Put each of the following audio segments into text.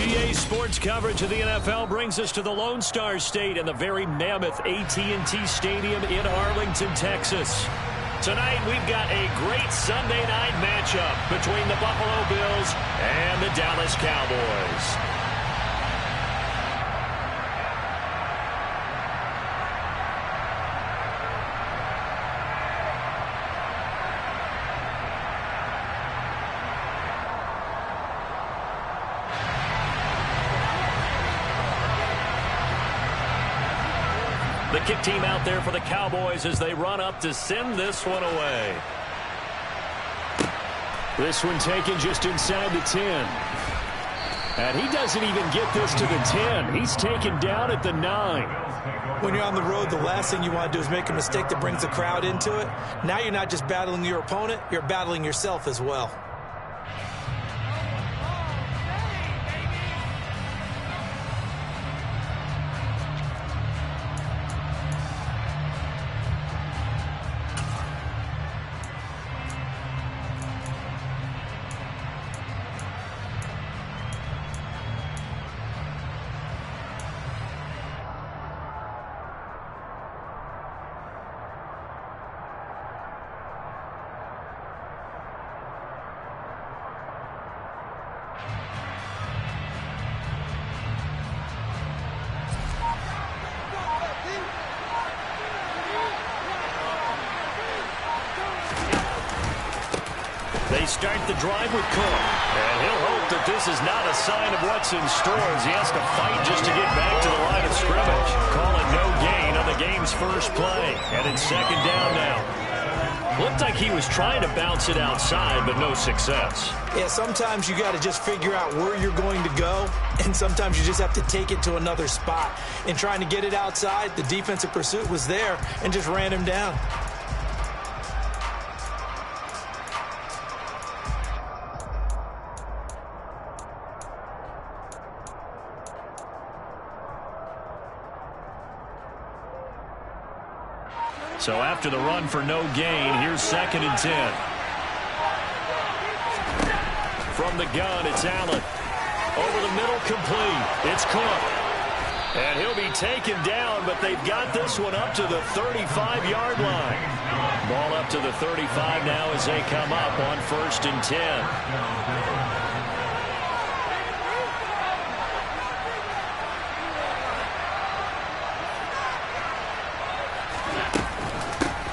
UGA sports coverage of the NFL brings us to the Lone Star State and the very mammoth AT&T Stadium in Arlington, Texas. Tonight, we've got a great Sunday night matchup between the Buffalo Bills and the Dallas Cowboys. The kick team out there for the Cowboys as they run up to send this one away. This one taken just inside the 10. And he doesn't even get this to the 10. He's taken down at the 9. When you're on the road, the last thing you want to do is make a mistake that brings the crowd into it. Now you're not just battling your opponent, you're battling yourself as well. They start the drive with Cook, and he'll hope that this is not a sign of what's in store as he has to fight just to get back to the line of scrimmage. Call it no gain on the game's first play, and it's second down now. Looked like he was trying to bounce it outside, but no success. Yeah, sometimes you got to just figure out where you're going to go, and sometimes you just have to take it to another spot. In trying to get it outside, the defensive pursuit was there and just ran him down. So after the run for no gain, here's second and 10. From the gun, it's Allen. Over the middle, complete. It's Cook. And he'll be taken down, but they've got this one up to the 35-yard line. Ball up to the 35 now as they come up on first and 10.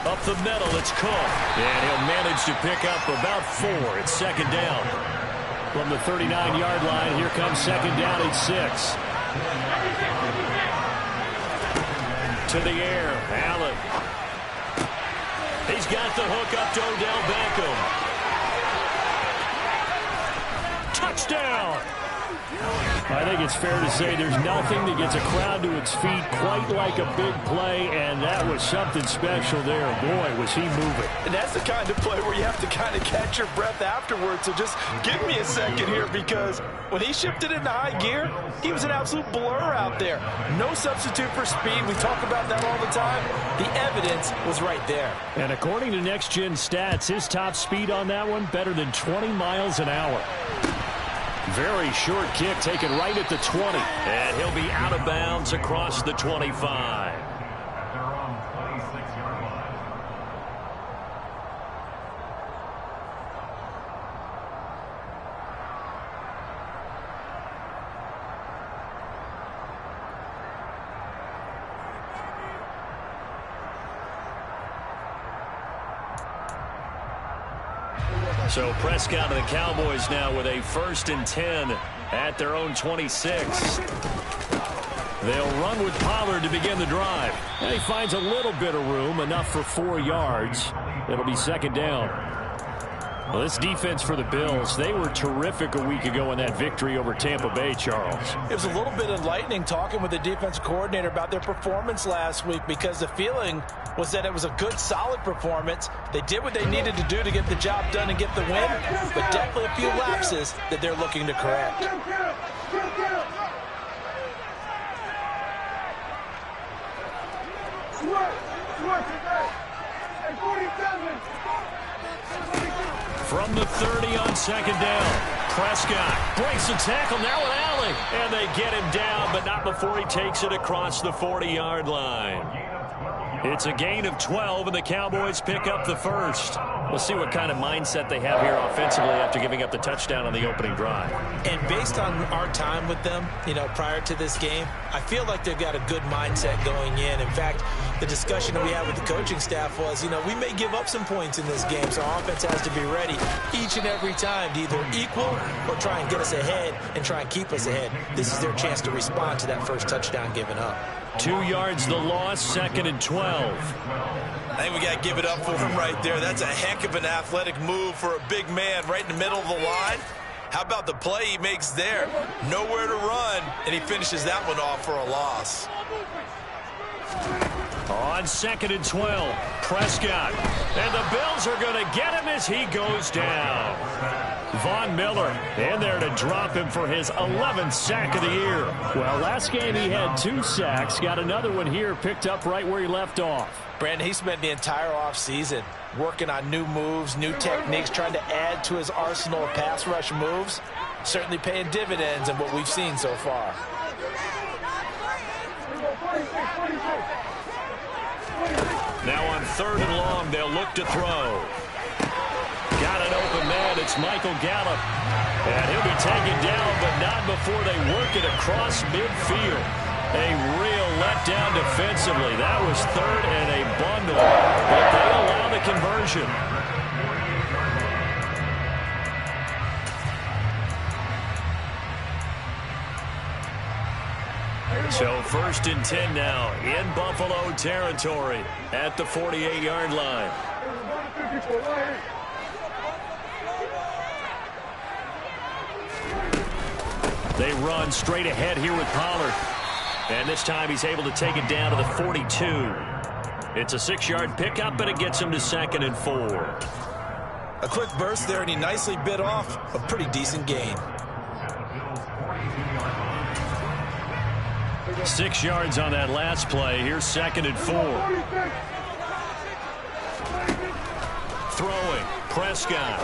Up the middle, it's Cook. And he'll manage to pick up about 4. It's second down. From the 39-yard line, here comes second down at 6. To the air, Allen. He's got the hook up to Odell Beckham. Touchdown! I think it's fair to say there's nothing that gets a crowd to its feet quite like a big play, and that was something special there. Boy, was he moving. And that's the kind of play where you have to kind of catch your breath afterwards. So just give me a second here, because when he shifted into high gear, he was an absolute blur out there. No substitute for speed. We talk about that all the time. The evidence was right there. And according to Next Gen Stats, his top speed on that one, better than 20 miles an hour. Very short kick taken right at the 20. And he'll be out of bounds across the 25. So Prescott and the Cowboys now with a first and 10 at their own 26. They'll run with Pollard to begin the drive. And he finds a little bit of room, enough for 4 yards. It'll be second down. Well, this defense for the Bills, they were terrific a week ago in that victory over Tampa Bay, Charles. It was a little bit enlightening talking with the defense coordinator about their performance last week, because the feeling was that it was a good, solid performance. They did what they needed to do to get the job done and get the win, but definitely a few lapses that they're looking to correct. From the 30 on second down. Prescott breaks the tackle now with Allen. And they get him down, but not before he takes it across the 40-yard line. It's a gain of 12, and the Cowboys pick up the first. We'll see what kind of mindset they have here offensively after giving up the touchdown on the opening drive. And based on our time with them, prior to this game, I feel like they've got a good mindset going in. In fact, the discussion that we had with the coaching staff was, we may give up some points in this game, so our offense has to be ready each and every time to either equal or try and get us ahead and try and keep us ahead. This is their chance to respond to that first touchdown given up. 2 yards the loss, second and 12. I think we got to give it up for him right there. That's a heck of an athletic move for a big man right in the middle of the line. How about the play he makes there? Nowhere to run, and he finishes that one off for a loss. On second and 12, Prescott. And the Bills are going to get him as he goes down. Von Miller in there to drop him for his 11th sack of the year. Well, last game he had 2 sacks. Got another one here, picked up right where he left off. Brandon, he spent the entire offseason working on new moves, new techniques, trying to add to his arsenal of pass rush moves. Certainly paying dividends in what we've seen so far. Now on third and long, they'll look to throw. Got an open man. It's Michael Gallup. And he'll be taken down, but not before they work it across midfield. A real letdown defensively. That was third and a bundle, but they allow the conversion. So first and 10 now in Buffalo territory at the 48-yard line. They run straight ahead here with Pollard. And this time he's able to take it down to the 42. It's a 6-yard pickup, but it gets him to second and 4. A quick burst there, and he nicely bit off a pretty decent gain. 6 yards on that last play. Here's second and 4. Throwing. Prescott.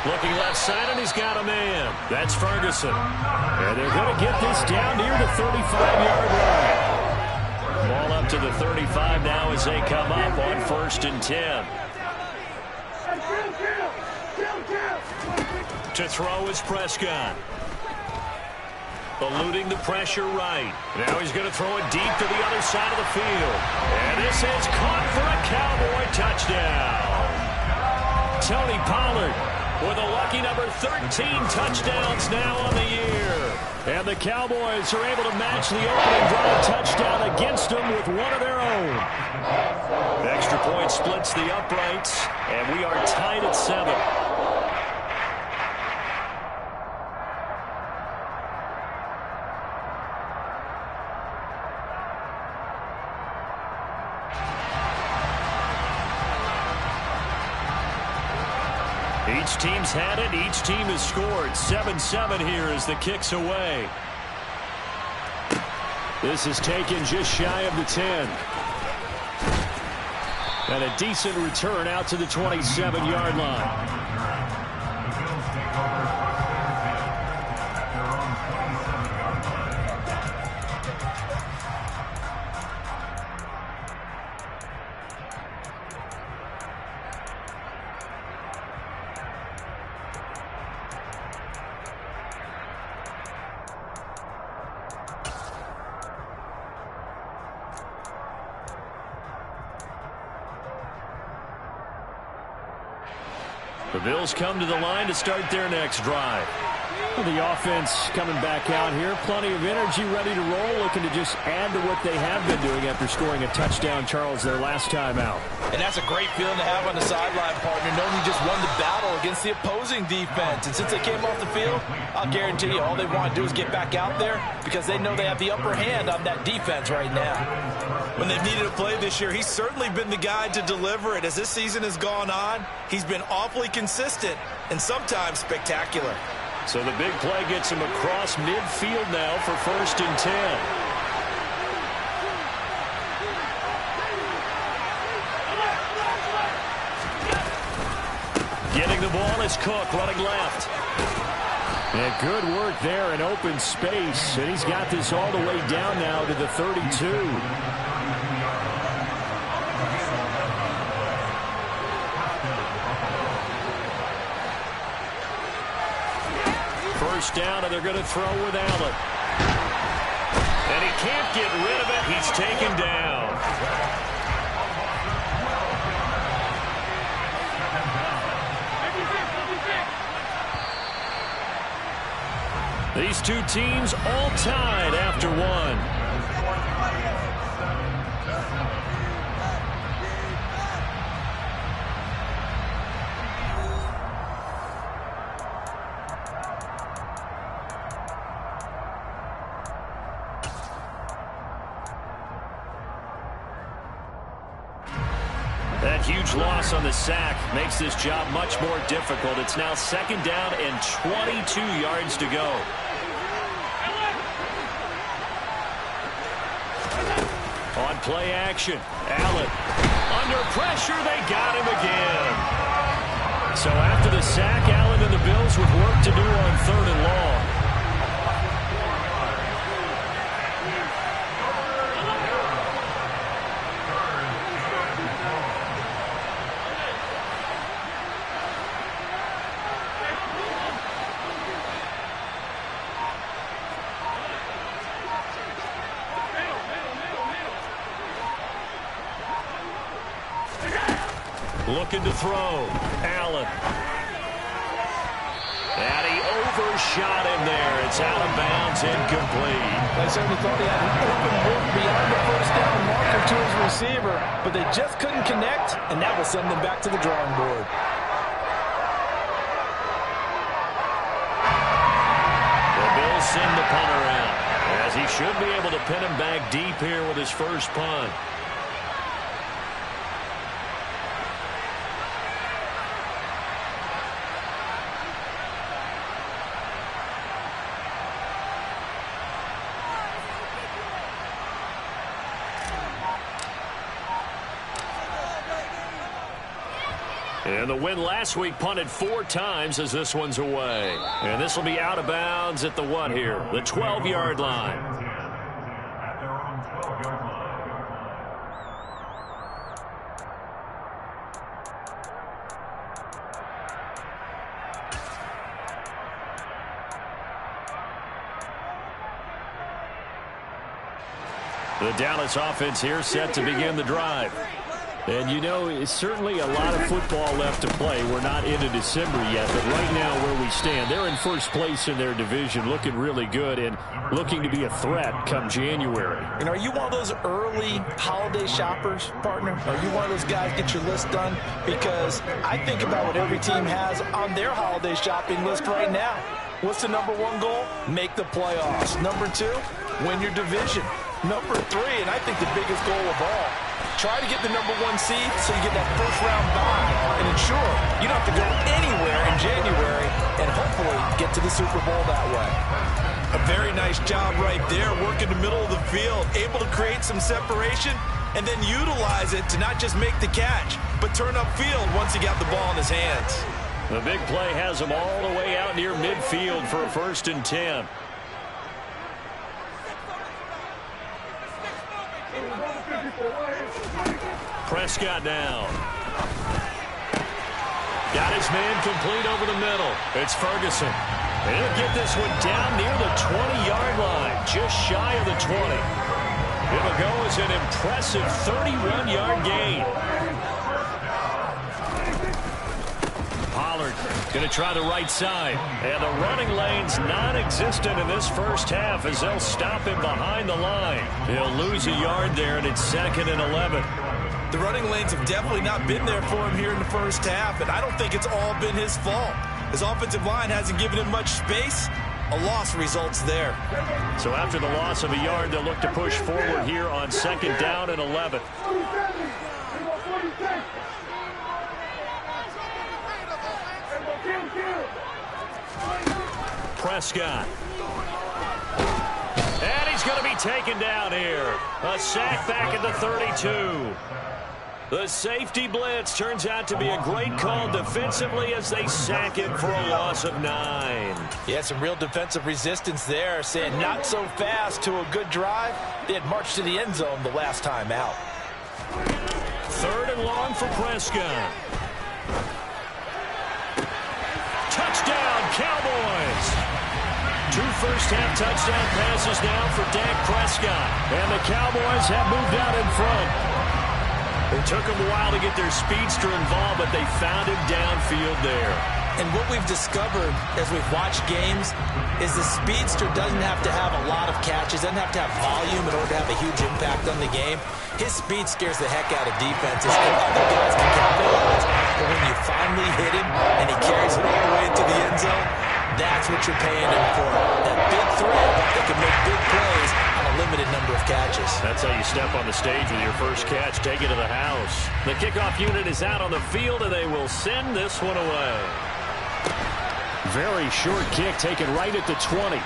Looking left side, and he's got a man. That's Ferguson. And they're going to get this down near the 35-yard line. Ball up to the 35 now as they come up on first and 10. To throw is Prescott. Eluding the pressure right. Now he's going to throw it deep to the other side of the field. And this is caught for a Cowboy touchdown. Tony Pollard with a lucky number 13 touchdowns now on the year. And the Cowboys are able to match the opening drive touchdown against them with one of their own. The extra point splits the uprights, and we are tied at 7. Each team's had it. Each team has scored. 7-7 here as the kick's away. This is taken just shy of the 10. And a decent return out to the 27-yard line. The Bills come to the line to start their next drive. Well, the offense coming back out here. Plenty of energy, ready to roll, looking to just add to what they have been doing after scoring a touchdown, Charles, their last time out. And that's a great feeling to have on the sideline, partner, knowing you just won the battle against the opposing defense. And since they came off the field, I'll guarantee you all they want to do is get back out there because they know they have the upper hand on that defense right now. When they've needed a play this year, he's certainly been the guy to deliver it. As this season has gone on, he's been awfully consistent and sometimes spectacular. So the big play gets him across midfield now for first and 10. Getting the ball is Cook running left. And good work there in open space. And he's got this all the way down now to the 32. First down, and they're going to throw with Allen. And he can't get rid of it. He's taken down. These two teams all tied after one. That huge loss on the sack makes this job much more difficult. It's now second down and 22 yards to go. On play action, Allen. Under pressure, they got him again. So after the sack, Allen and the Bills with work to do on 3rd and long. Looking to throw. Allen. And he overshot him there. It's out of bounds, incomplete. I certainly thought he had an open look beyond the first down marker to his receiver, but they just couldn't connect, and that will send them back to the drawing board. The Bills send the punter out, as he should be able to pin him back deep here with his first punt. And the win last week punted 4 times as this one's away. And this will be out of bounds at the what here? The 12-yard line. The Dallas offense here set to begin the drive. And, you know, it's certainly a lot of football left to play. We're not into December yet, but right now where we stand, they're in first place in their division, looking really good and looking to be a threat come January. And are you one of those early holiday shoppers, partner? Are you one of those guys get your list done? Because I think about what every team has on their holiday shopping list right now. What's the number 1 goal? Make the playoffs. Number 2, win your division. Number 3, and I think the biggest goal of all, try to get the number 1 seed so you get that first-round bye and ensure you don't have to go anywhere in January and hopefully get to the Super Bowl that way. A very nice job right there, working the middle of the field, able to create some separation and then utilize it to not just make the catch, but turn upfield once he got the ball in his hands. The big play has him all the way out near midfield for a 1st and 10. Prescott down. Got his man complete over the middle. It's Ferguson. And he'll get this one down near the 20-yard line, just shy of the 20. It'll go as an impressive 31-yard gain. Pollard going to try the right side. And the running lane's non-existent in this first half as they'll stop him behind the line. He'll lose a yard there, and it's 2nd and 11. The running lanes have definitely not been there for him here in the first half, and I don't think it's all been his fault. His offensive line hasn't given him much space. A loss results there. So after the loss of a yard, they'll look to push forward here on 2nd down and 11. Prescott. And he's going to be taken down here. A sack back at the 32. The safety blitz turns out to be a great call defensively as they sack it for a loss of 9. Yeah, some real defensive resistance there, saying not so fast to a good drive. They had marched to the end zone the last time out. 3rd and long for Prescott. Touchdown, Cowboys! 2 first-half touchdown passes now for Dak Prescott. And the Cowboys have moved out in front. It took them a while to get their speedster involved, but they found him downfield there. And what we've discovered as we've watched games is the speedster doesn't have to have a lot of catches, doesn't have to have volume in order to have a huge impact on the game. His speed scares the heck out of defenses, and other guys can capitalize. But when you finally hit him and he carries it all the way into the end zone, that's what you're paying him for. That big threat that can make big plays on a limited number of catches. That's how you step on the stage with your first catch. Take it to the house. The kickoff unit is out on the field, and they will send this one away. Very short kick taken right at the 20.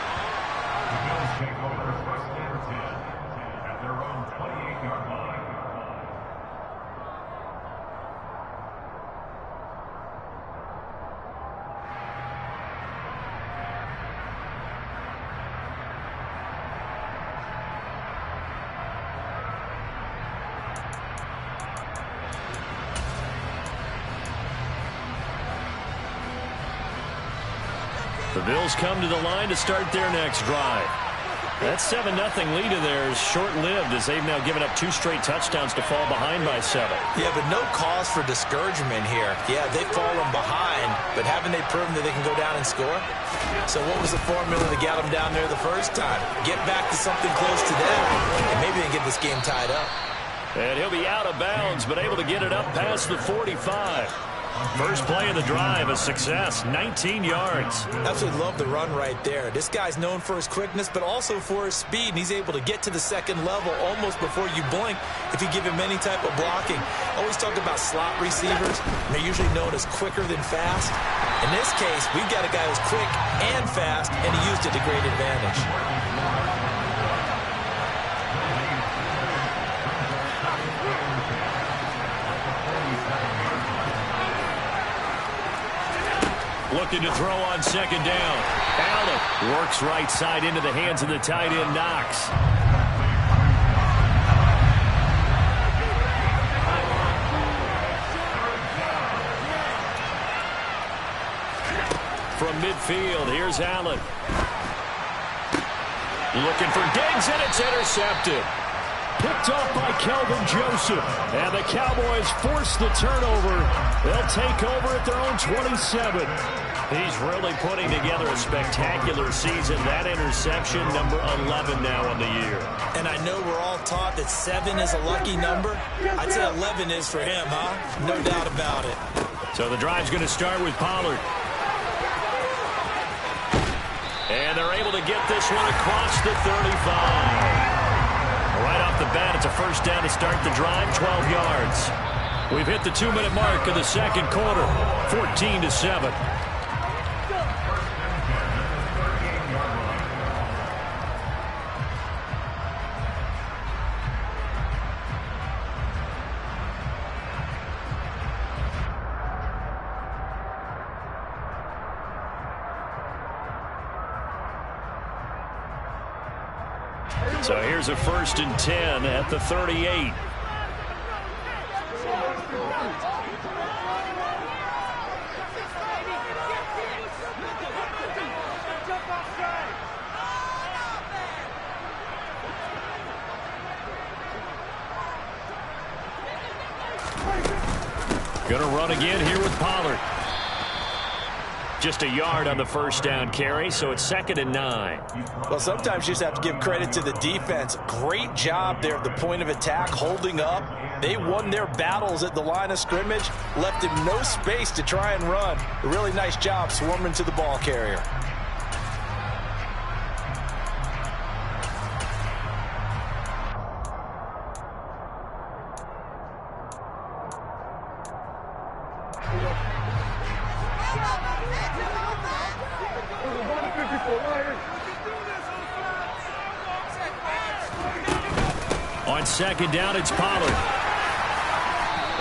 The Bills come to the line to start their next drive. That 7-0 lead of theirs short-lived as they've now given up 2 straight touchdowns to fall behind by 7. Yeah, but no cause for discouragement here. Yeah, they've fallen behind, but haven't they proven that they can go down and score? So what was the formula that got them down there the first time? Get back to something close to that, and maybe they can get this game tied up. And he'll be out of bounds, but able to get it up past the 45. First play of the drive, a success, 19 yards. Absolutely love the run right there. This guy's known for his quickness, but also for his speed, and he's able to get to the second level almost before you blink if you give him any type of blocking. Always talk about slot receivers, and they're usually known as quicker than fast. In this case, we've got a guy who's quick and fast, and he used it to great advantage. Looking to throw on second down. Allen works right side into the hands of the tight end, Knox. From midfield, here's Allen. Looking for Diggs, and it's intercepted. Picked off by Kelvin Joseph. And the Cowboys force the turnover. They'll take over at their own 27. He's really putting together a spectacular season. That interception, number 11 now on the year. And I know we're all taught that 7 is a lucky number. I'd say 11 is for him, huh? No doubt about it. So the drive's going to start with Pollard. And they're able to get this one across the 35. Right off the bat, it's a first down to start the drive, 12 yards. We've hit the 2-minute mark of the second quarter, 14-7. So here's a 1st and 10 at the 38. Going to run again here with Pollard. Just a yard on the first down carry, so it's 2nd and 9. Well, sometimes you just have to give credit to the defense. Great job there at the point of attack, holding up. They won their battles at the line of scrimmage, left him no space to try and run. A really nice job swarming to the ball carrier. On second down, it's Pollard.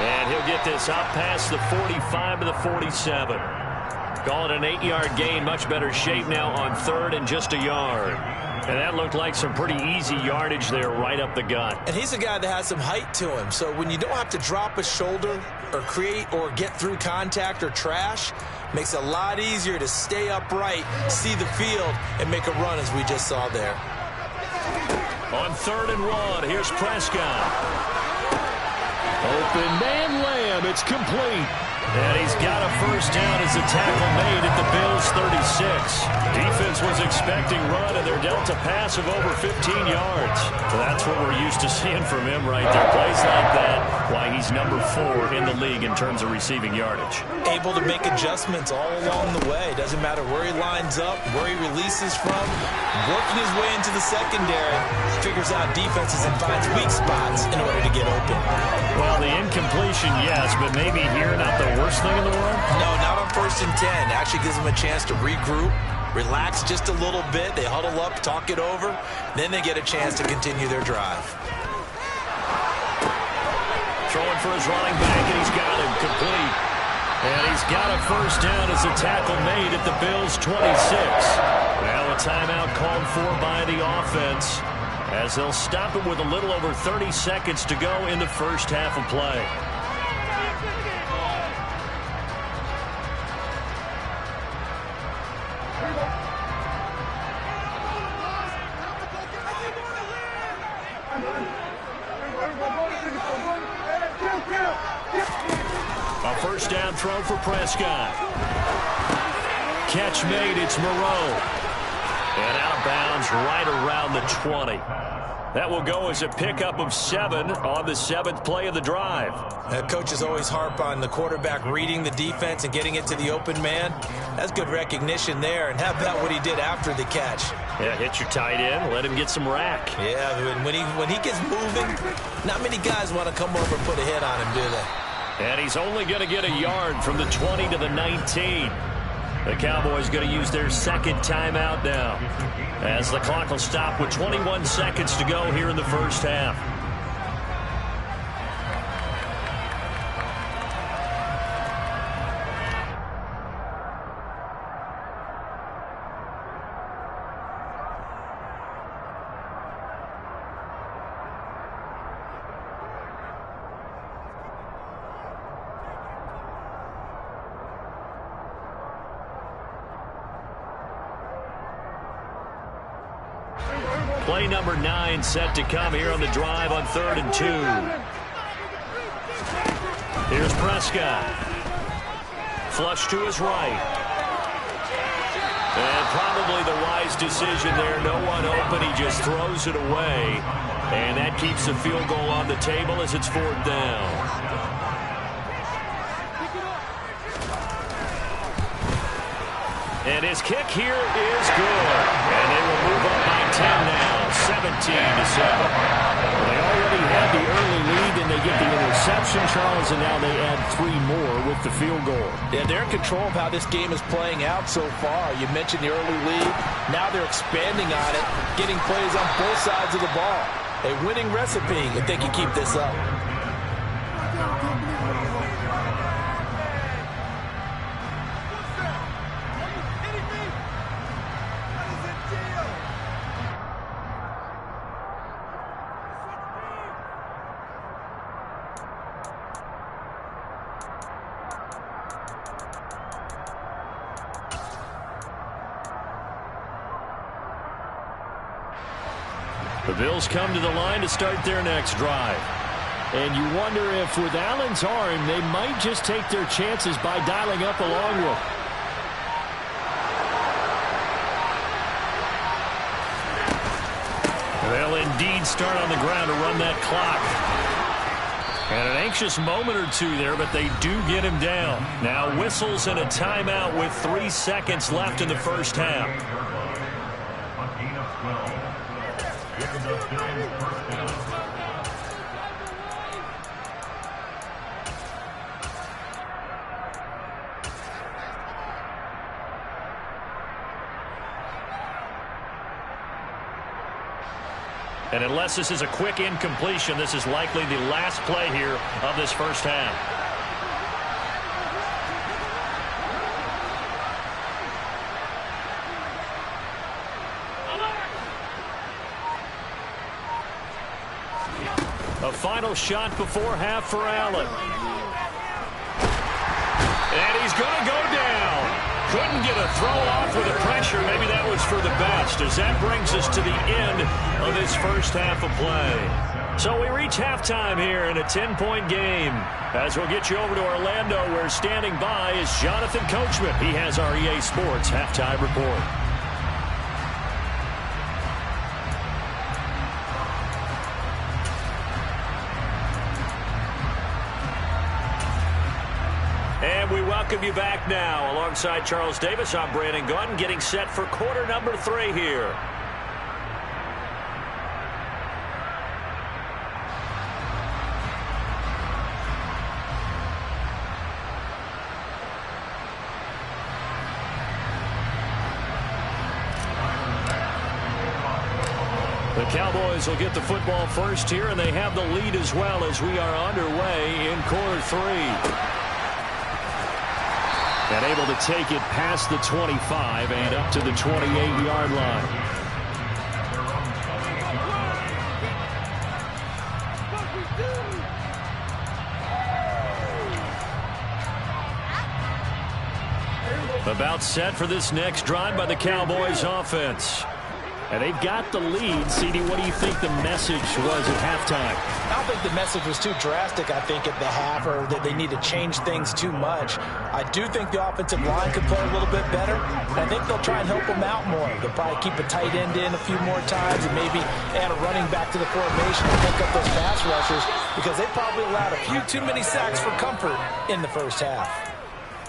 And he'll get this up past the 45 to the 47. Call it an 8-yard gain. Much better shape now on third and just a yard. And that looked like some pretty easy yardage there right up the gut. And he's a guy that has some height to him. So when you don't have to drop a shoulder or create or get through contact or trash, makes it a lot easier to stay upright, see the field, and make a run as we just saw there. On 3rd and 1, here's Prescott. Open man Lamb. It's complete. And he's got a first down as a tackle made at the Bills' 36. Defense was expecting run, and they're dealt a pass of over 15 yards. Well, that's what we're used to seeing from him right there. Plays like that, why he's number 4 in the league in terms of receiving yardage. Able to make adjustments all along the way. Doesn't matter where he lines up, where he releases from. Working his way into the secondary, figures out defenses and finds weak spots in order to get open. Well, the incompletion, yes, but maybe here not the worst thing in the world? No, not on 1st and 10. Actually gives them a chance to regroup, relax just a little bit. They huddle up, talk it over. Then they get a chance to continue their drive. Throwing for his running back, and he's got him complete. And he's got a first down as a tackle made at the Bills' 26. Now a timeout called for by the offense as they'll stop it with a little over 30 seconds to go in the first half of play. A first down throw for Prescott. Catch made, it's Moreau. And out of bounds right around the 20. That will go as a pickup of 7 on the 7th play of the drive. Coaches always harp on the quarterback reading the defense and getting it to the open man. That's good recognition there. And how about what he did after the catch? Yeah, hit your tight end, let him get some rack. Yeah, when he gets moving, not many guys want to come over and put a hit on him, do they? And he's only going to get a yard from the 20 to the 19. The Cowboys going to use their second timeout now, as the clock will stop with 21 seconds to go here in the first half. Play number 9 set to come here on the drive on 3rd and 2. Here's Prescott. Flush to his right. And probably the wise decision there. No one open. He just throws it away. And that keeps the field goal on the table as it's 4th down. And his kick here is good. And they will move up by 10 now, 17-7. They already had the early lead, and they get the interception, Charles, and now they add 3 more with the field goal. Yeah, they're in control of how this game is playing out so far. You mentioned the early lead. Now they're expanding on it, getting plays on both sides of the ball. A winning recipe if they can keep this up. The Bills come to the line to start their next drive. And you wonder if with Allen's arm, they might just take their chances by dialing up a long one. They'll indeed start on the ground to run that clock. And an anxious moment or two there, but they do get him down. Now whistles and a timeout with 3 seconds left in the first half. And unless this is a quick incompletion, this is likely the last play here of this first half. A final shot before half for Allen. And he's going to go down. Couldn't get a throw off with the pressure. Maybe that was for the best, as that brings us to the end of this first half of play. So we reach halftime here in a 10-point game. As we'll get you over to Orlando, where standing by is Jonathan Coachman. He has our EA Sports halftime report. And we welcome you back now. Alongside Charles Davis, I'm Brandon Gaudin, getting set for quarter number 3 here. The Cowboys will get the football first here, and they have the lead as well as we are underway in quarter 3. And able to take it past the 25 and up to the 28-yard line. About set for this next drive by the Cowboys offense. And they've got the lead. CD, what do you think the message was at halftime? I don't think the message was too drastic, I think, at the half, or that they need to change things too much. I do think the offensive line could play a little bit better. I think they'll try and help them out more. They'll probably keep a tight end in a few more times and maybe add a running back to the formation and pick up those pass rushers, because they probably allowed a few too many sacks for comfort in the first half.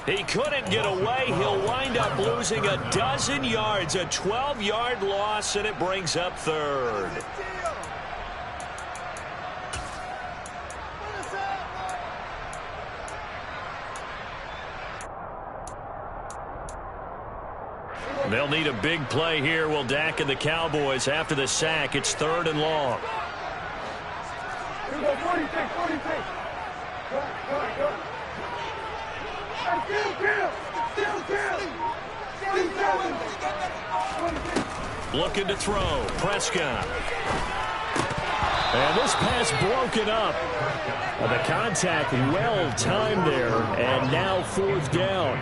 He couldn't get away. He'll wind up losing a dozen yards, a 12-yard loss, and it brings up third. They'll need a big play here. Will Dak and the Cowboys after the sack. It's 3rd and long. Looking to throw. Prescott. And this pass broken up. The contact well timed there. And now 4th down.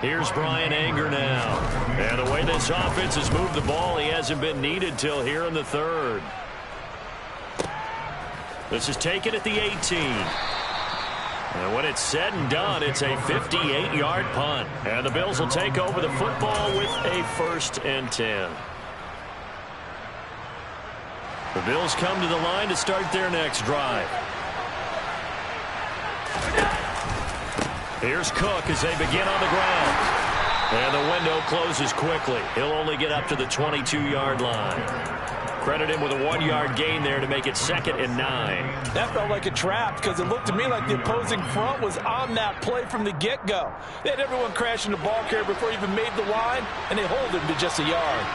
Here's Brian Anger now. And the way this offense has moved the ball, he hasn't been needed till here in the 3rd. This is taken at the 18. And when it's said and done, it's a 58-yard punt. And the Bills will take over the football with a 1st and 10. The Bills come to the line to start their next drive. Here's Cook as they begin on the ground. And the window closes quickly. He'll only get up to the 22-yard line. Credit him with a 1-yard gain there to make it 2nd and 9. That felt like a trap, because it looked to me like the opposing front was on that play from the get-go. They had everyone crashing the ball carrier before he even made the line, and they hold him to just a yard.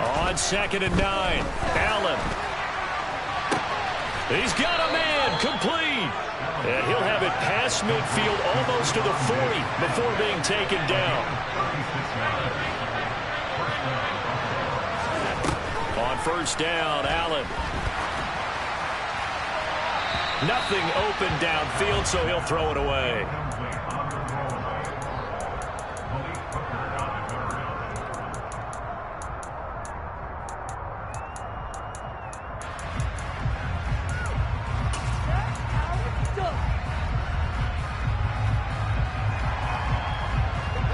On 2nd and 9, Allen. He's got a man, complete. And he'll have it past midfield, almost to the 40 before being taken down. On 1st down, Allen. Nothing open downfield, so he'll throw it away.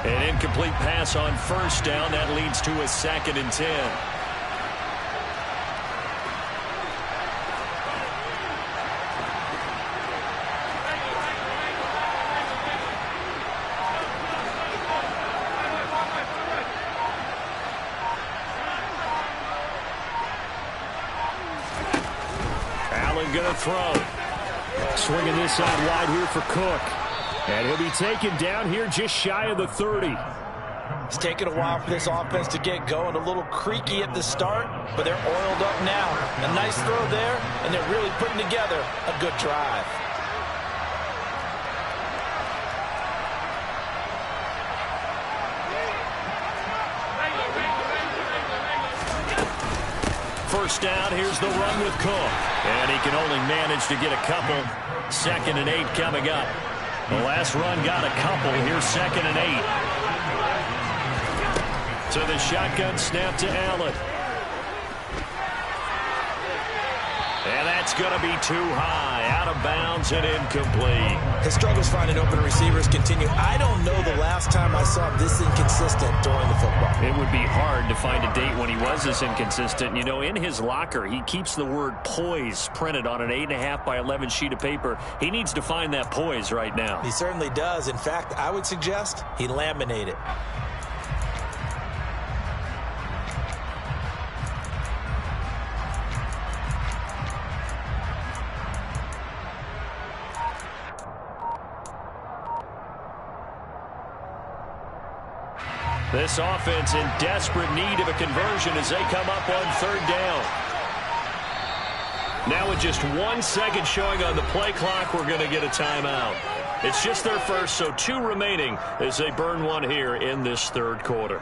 An incomplete pass on 1st down. That leads to a 2nd and 10. Allen going to throw. Swinging this side wide here for Cook. And he'll be taken down here just shy of the 30. It's taken a while for this offense to get going. A little creaky at the start, but they're oiled up now. A nice throw there, and they're really putting together a good drive. First down, here's the run with Cook. And he can only manage to get a couple. 2nd and 8 coming up. The last run got a couple. Here's 2nd and 8. To the shotgun snap to Allen. And that's going to be too high. Out of bounds and incomplete. His struggles finding open receivers continue. I don't know the last time I saw him this inconsistent during the football. It would be hard to find a date when he was this inconsistent. You know, in his locker, he keeps the word poise printed on an 8.5 by 11 sheet of paper. He needs to find that poise right now. He certainly does. In fact, I would suggest he laminate it. This offense in desperate need of a conversion as they come up on 3rd down. Now with just 1 second showing on the play clock, we're going to get a timeout. It's just their first, so 2 remaining as they burn one here in this 3rd quarter.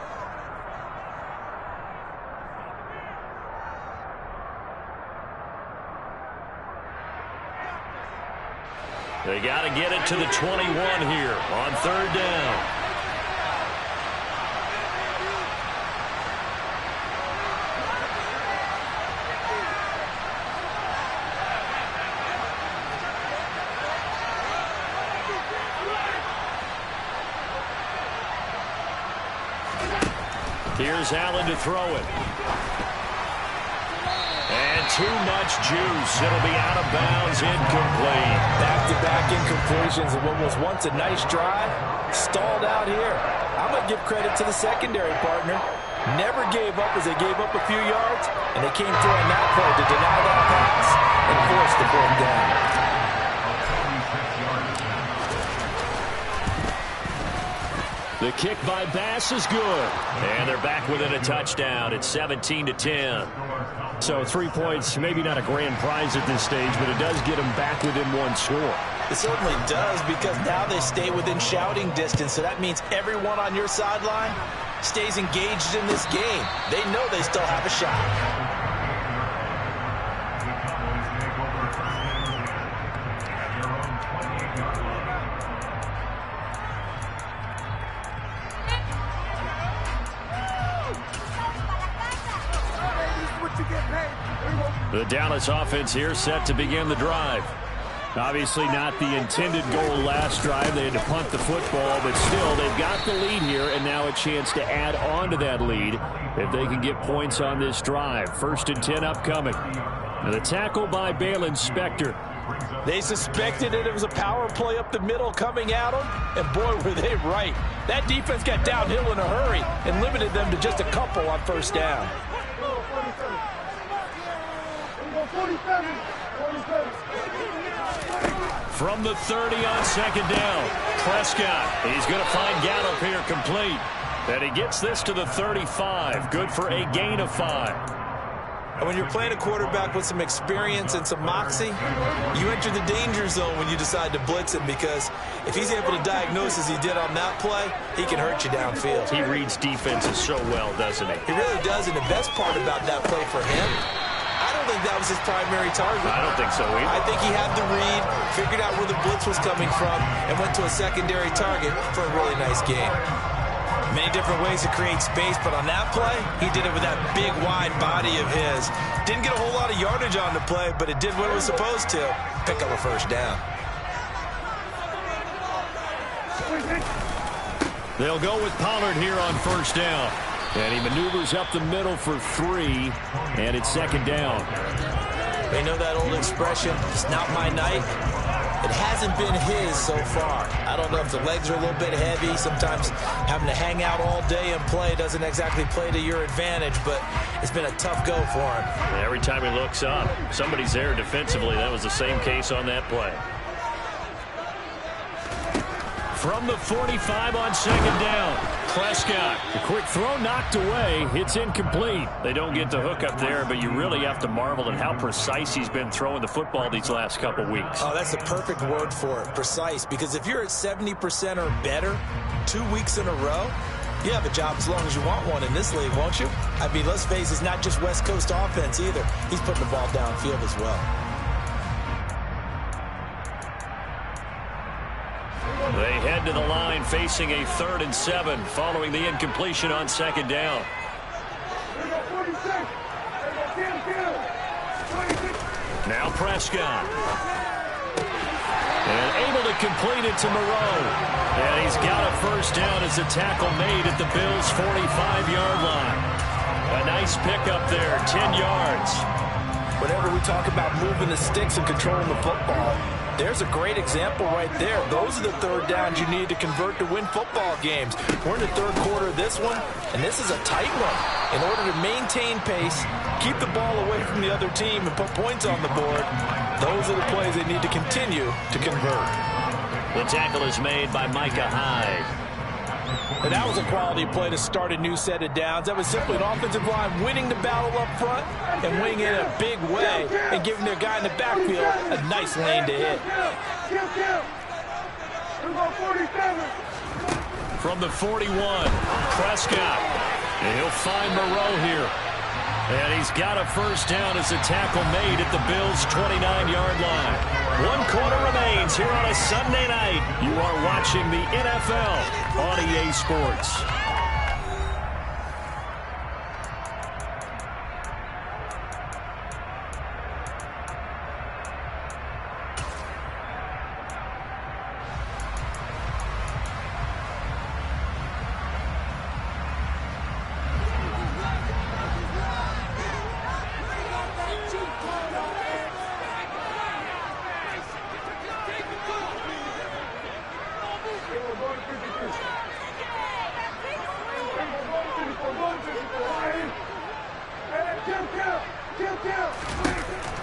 They got to get it to the 21 here on 3rd down. Here's Allen to throw it. And too much juice. It'll be out of bounds, incomplete. Back-to-back incompletions of what was once a nice drive. Stalled out here. I'm going to give credit to the secondary partner. Never gave up as they gave up a few yards, and they came through on that play to deny that pass and force the ball down. The kick by Bass is good. And they're back within a touchdown. It's 17-10. So 3 points, maybe not a grand prize at this stage, but it does get them back within 1 score. It certainly does, because now they stay within shouting distance. So that means everyone on your sideline stays engaged in this game. They know they still have a shot. The Dallas offense here set to begin the drive. Obviously not the intended goal last drive. They had to punt the football, but still they've got the lead here, and now a chance to add on to that lead if they can get points on this drive. 1st and 10 upcoming. And the tackle by Baylon Spector. They suspected it was a power play up the middle coming at them, and boy, were they right. That defense got downhill in a hurry and limited them to just a couple on 1st down. From the 30 on 2nd down, Prescott. He's going to find Gallup here complete. And he gets this to the 35. Good for a gain of 5. And when you're playing a quarterback with some experience and some moxie, you enter the danger zone when you decide to blitz him, because if he's able to diagnose as he did on that play, he can hurt you downfield. He reads defenses so well, doesn't he? He really does, and the best part about that play for him, I don't think that was his primary target. I don't think so either. I think he had the read, figured out where the blitz was coming from, and went to a secondary target for a really nice game. Many different ways to create space, but on that play, he did it with that big, wide body of his. Didn't get a whole lot of yardage on the play, but it did what it was supposed to. Pick up a 1st down. They'll go with Pollard here on 1st down. And he maneuvers up the middle for 3, and it's 2nd down. They know that old expression, it's not my night. It hasn't been his so far. I don't know if the legs are a little bit heavy. Sometimes having to hang out all day and play doesn't exactly play to your advantage, but it's been a tough go for him. And every time he looks up, somebody's there defensively. That was the same case on that play. From the 45 on second down, Prescott. The quick throw knocked away. It's incomplete. They don't get the hook up there, but you really have to marvel at how precise he's been throwing the football these last couple weeks. Oh, that's the perfect word for it, precise. Because if you're at 70% or better 2 weeks in a row, you have a job as long as you want one in this league, won't you? I mean, let's face it, it's not just West Coast offense either. He's putting the ball downfield as well. They head to the line facing a 3rd and 7 following the incompletion on second down. Now Prescott. And able to complete it to Moreau. And he's got a first down as the tackle made at the Bills' 45-yard line. A nice pickup there, 10 yards. Whenever we talk about moving the sticks and controlling the football, there's a great example right there. Those are the third downs you need to convert to win football games. We're in the third quarter of this one, and this is a tight one. In order to maintain pace, keep the ball away from the other team, and put points on the board, those are the plays they need to continue to convert. The tackle is made by Micah Hyde. And that was a quality play to start a new set of downs. That was simply an offensive line winning the battle up front and winning it in a big way and giving their guy in the backfield a nice lane to hit. From the 41, Prescott. And he'll find Moreau here. And he's got a first down as the tackle made at the Bills' 29-yard line. 1 quarter remains here on a Sunday night. You are watching the NFL on EA Sports.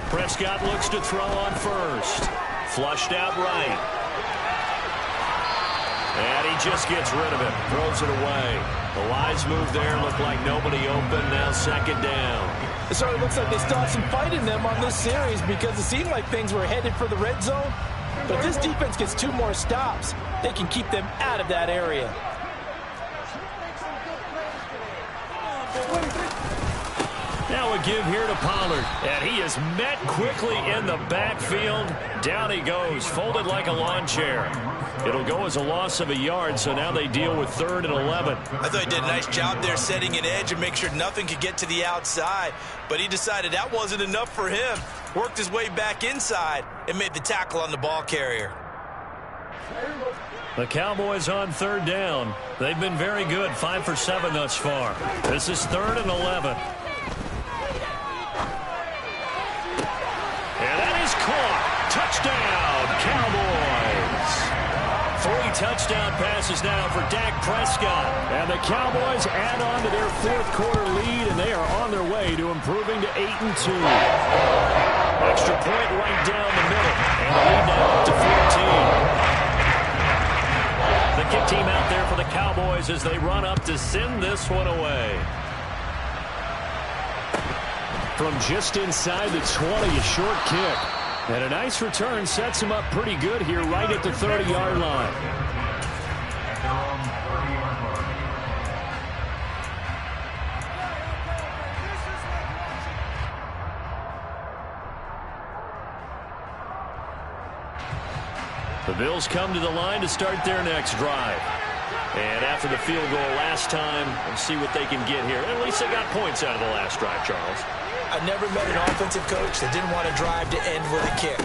Prescott looks to throw on first. Flushed out right. And he just gets rid of it. Throws it away. The wise move there. Looked like nobody open. Now second down. It certainly looks like they still have some fight in them on this series because it seemed like things were headed for the red zone. But if this defense gets 2 more stops, they can keep them out of that area. Now a give here to Pollard. And he is met quickly in the backfield. Down he goes, folded like a lawn chair. It'll go as a loss of a yard, so now they deal with 3rd and 11. I thought he did a nice job there setting an edge and make sure nothing could get to the outside. But he decided that wasn't enough for him. Worked his way back inside and made the tackle on the ball carrier. The Cowboys on 3rd down. They've been very good, 5 for 7 thus far. This is 3rd and 11. And that is caught. Touchdown, Cowboys. 3 touchdown passes now for Dak Prescott. And the Cowboys add on to their 4th quarter lead, and they are on their way to improving to 8-2. Extra point right down the middle. And the lead now up to 14. The kick team out there for the Cowboys as they run up to send this one away. From just inside the 20, a short kick. And a nice return sets him up pretty good here right at the 30-yard line. The Bills come to the line to start their next drive. And after the field goal last time, let's see what they can get here. At least they got points out of the last drive, Charles. I never met an offensive coach that didn't want to drive to end with a kick.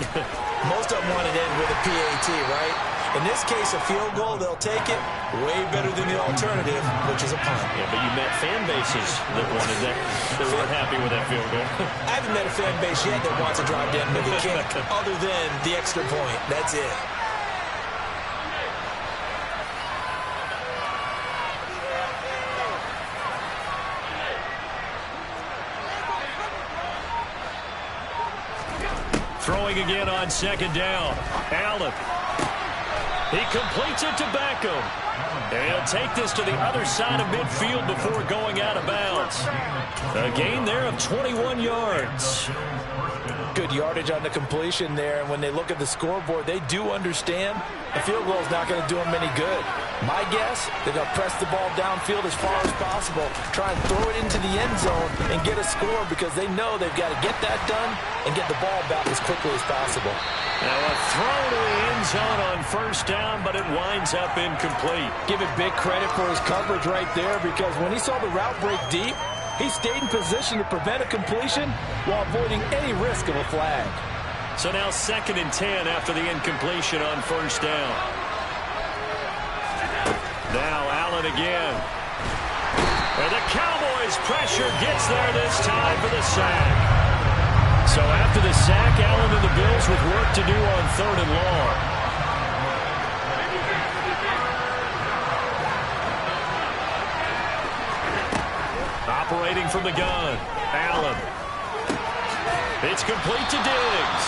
Most of them wanted to end with a PAT, right? In this case, a field goal, they'll take it. Way better than the alternative, which is a punt. Yeah, but you met fan bases that wanted that. They weren't happy with that field goal. I haven't met a fan base yet that wants to drive down with a kick other than the extra point. That's it. Throwing again on second down. Allen. He completes it to Beckham. And he'll take this to the other side of midfield before going out of bounds. A gain there of 21 yards. Good yardage on the completion there. And when they look at the scoreboard, they do understand the field goal is not going to do them any good. My guess, they're going to press the ball downfield as far as possible, try and throw it into the end zone and get a score because they know they've got to get that done and get the ball back as quickly as possible. Now a throw to the end zone on first down, but it winds up incomplete. Give it big credit for his coverage right there because when he saw the route break deep, he stayed in position to prevent a completion while avoiding any risk of a flag. So now 2nd and 10 after the incompletion on first down. Now Allen again. And the Cowboys pressure gets there this time for the sack. So after the sack, Allen and the Bills with work to do on 3rd and long. Operating from the gun, Allen. It's complete to Diggs.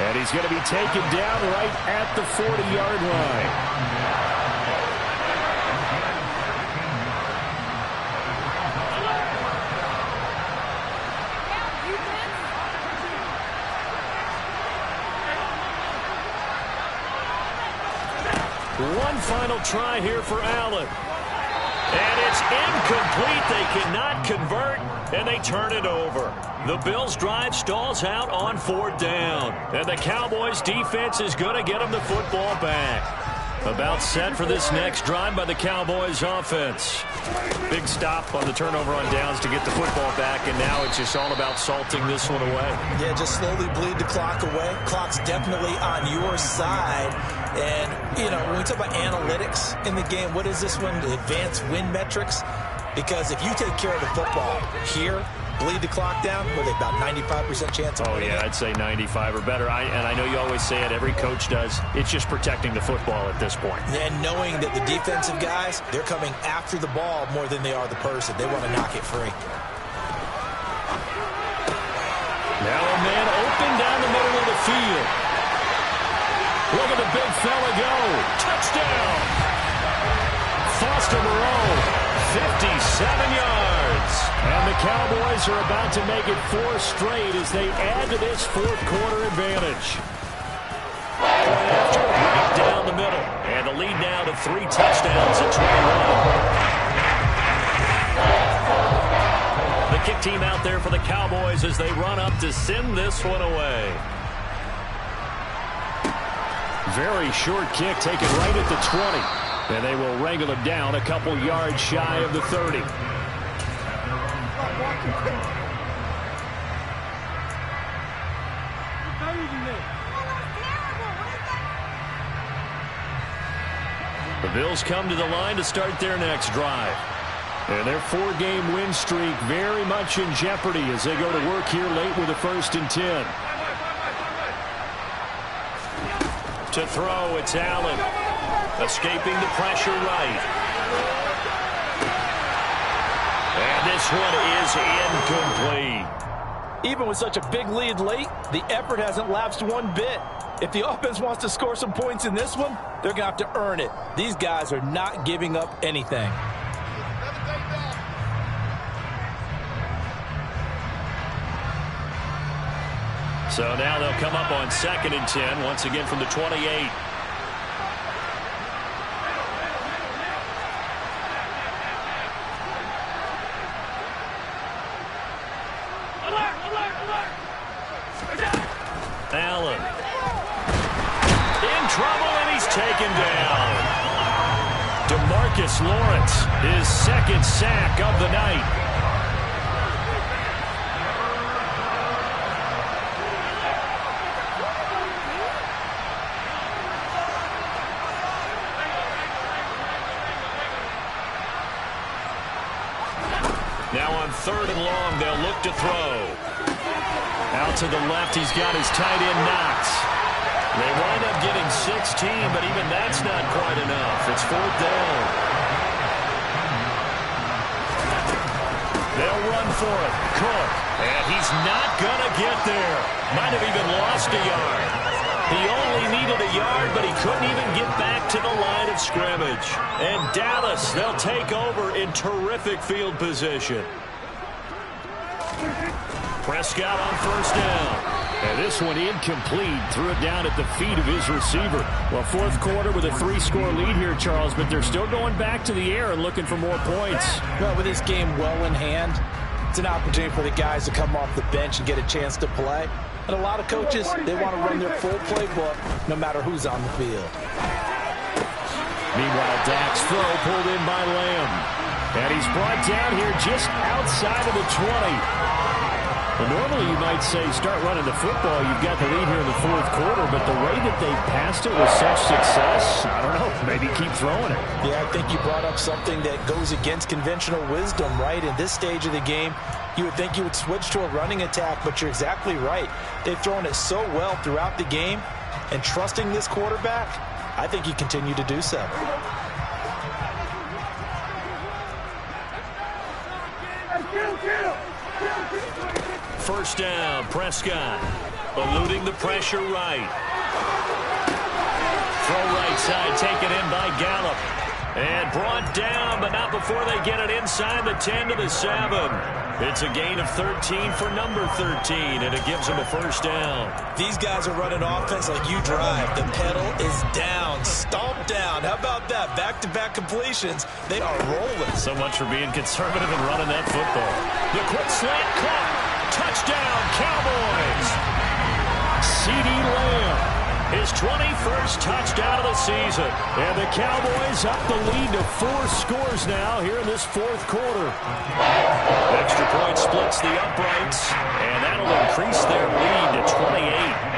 And he's going to be taken down right at the 40-yard line. One final try here for Allen. And it's incomplete. They cannot convert, and they turn it over. The Bills' drive stalls out on 4th down. And the Cowboys' defense is going to get them the football back. About set for this next drive by the Cowboys' offense. Big stop on the turnover on downs to get the football back, and now it's just all about salting this one away. Yeah, just slowly bleed the clock away. Clock's definitely on your side. And, you know, when we talk about analytics in the game, what is this one? The advanced win metrics? Because if you take care of the football here, bleed the clock down, what are they, about 95% chance of winning? Oh, yeah, I'd say 95 or better. And I know you always say it, every coach does. It's just protecting the football at this point. And knowing that the defensive guys, they're coming after the ball more than they are the person. They want to knock it free. Now a man open down the middle of the field. Look at the big fella go. Touchdown. Foster Moreau, 57 yards. And the Cowboys are about to make it 4 straight as they add to this 4th quarter advantage. After right down the middle. And the lead now to 3 touchdowns at 21. The kick team out there for the Cowboys as they run up to send this one away. Very short kick taken right at the 20. And they will wrangle it down a couple yards shy of the 30. The Bills come to the line to start their next drive. And their 4-game win streak very much in jeopardy as they go to work here late with a 1st and 10. To throw, it's Allen. Escaping the pressure right. And this one is incomplete. Even with such a big lead late, the effort hasn't lapsed one bit. If the offense wants to score some points in this one, they're going to have to earn it. These guys are not giving up anything. So now they'll come up on 2nd and 10, once again from the 28. Allen. In trouble, and he's taken down. DeMarcus Lawrence, his 2nd sack of the night. 3rd and long. They'll look to throw. Out to the left, he's got his tight end Knox. They wind up getting 16, but even that's not quite enough. It's 4th down. They'll run for it. Cook. And he's not going to get there. Might have even lost a yard. He only needed a yard, but he couldn't even get back to the line of scrimmage. And Dallas, they'll take over in terrific field position. Prescott on 1st down. And this one incomplete. Threw it down at the feet of his receiver. Well, 4th quarter with a 3-score lead here, Charles, but they're still going back to the air and looking for more points. Well, with this game well in hand, it's an opportunity for the guys to come off the bench and get a chance to play. And a lot of coaches, they want to run their full playbook no matter who's on the field. Meanwhile, Dak's throw pulled in by Lamb. And he's brought down here just outside of the 20. Well, normally you might say start running the football. You've got the lead here in the 4th quarter, but the way that they passed it with such success, I don't know, maybe keep throwing it. Yeah, I think you brought up something that goes against conventional wisdom, right? In this stage of the game, you would think you would switch to a running attack, but you're exactly right. They've thrown it so well throughout the game, and trusting this quarterback, I think you continue to do so. First down, Prescott. Eluding the pressure right. Throw right side, taken in by Gallup. And brought down, but not before they get it inside the 10 to the 7. It's a gain of 13 for number 13, and it gives them a 1st down. These guys are running offense like you drive. The pedal is down, stomp down. How about that? Back-to-back completions. They are rolling. So much for being conservative and running that football. The quick slant caught. Touchdown, Cowboys. CeeDee Lamb, his 21st touchdown of the season. And the Cowboys up the lead to 4 scores now here in this 4th quarter. Extra point splits the uprights, and that'll increase their lead to 28.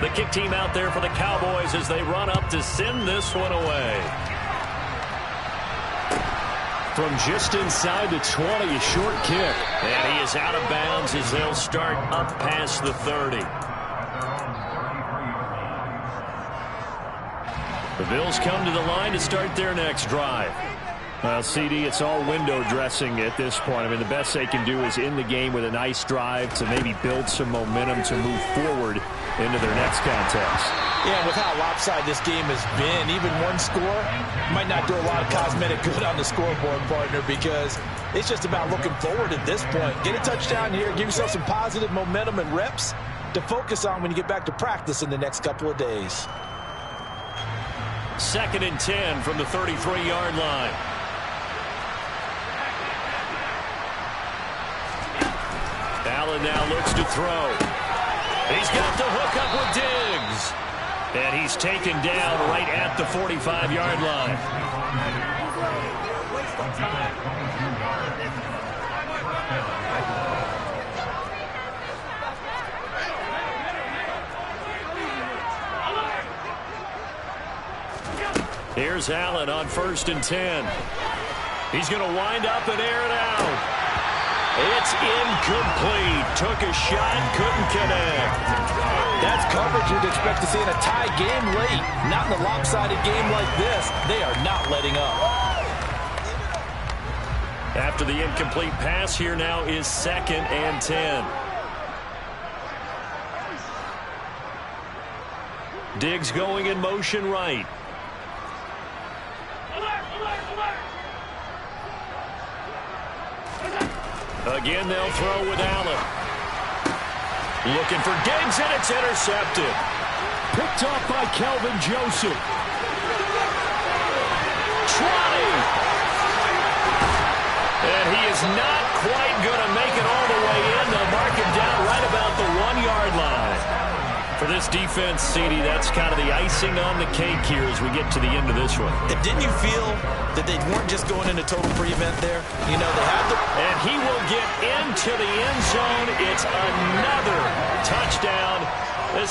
The kick team out there for the Cowboys as they run up to send this one away. From just inside the 20, a short kick. And he is out of bounds as they'll start up past the 30. The Bills come to the line to start their next drive. Well, CD, it's all window dressing at this point. I mean, the best they can do is end the game with a nice drive to maybe build some momentum to move forward into their next contest. Yeah, with how lopsided this game has been, even one score might not do a lot of cosmetic good on the scoreboard, partner, because it's just about looking forward at this point. Get a touchdown here, give yourself some positive momentum and reps to focus on when you get back to practice in the next couple of days. 2nd and 10 from the 33-yard line. Allen now looks to throw. He's got the hook up with Diggs. And he's taken down right at the 45-yard line. Here's Allen on 1st and 10. He's going to wind up and air it out. It's incomplete. Took a shot, couldn't connect. That's coverage you'd expect to see in a tie game late. Not in a lopsided game like this. They are not letting up. After the incomplete pass, here now is 2nd and 10. Diggs going in motion right. Again, they'll throw with Allen. Looking for Diggs, and it's intercepted. Picked off by Kelvin Joseph. 20. And he is not quite going to make it all the way in. They'll mark him down right about the 1-yard line. For this defense, CD, that's kind of the icing on the cake here as we get to the end of this one. And didn't you feel that they weren't just going into total prevent there? You know, they had to. And he will get into the end zone. It's another touchdown.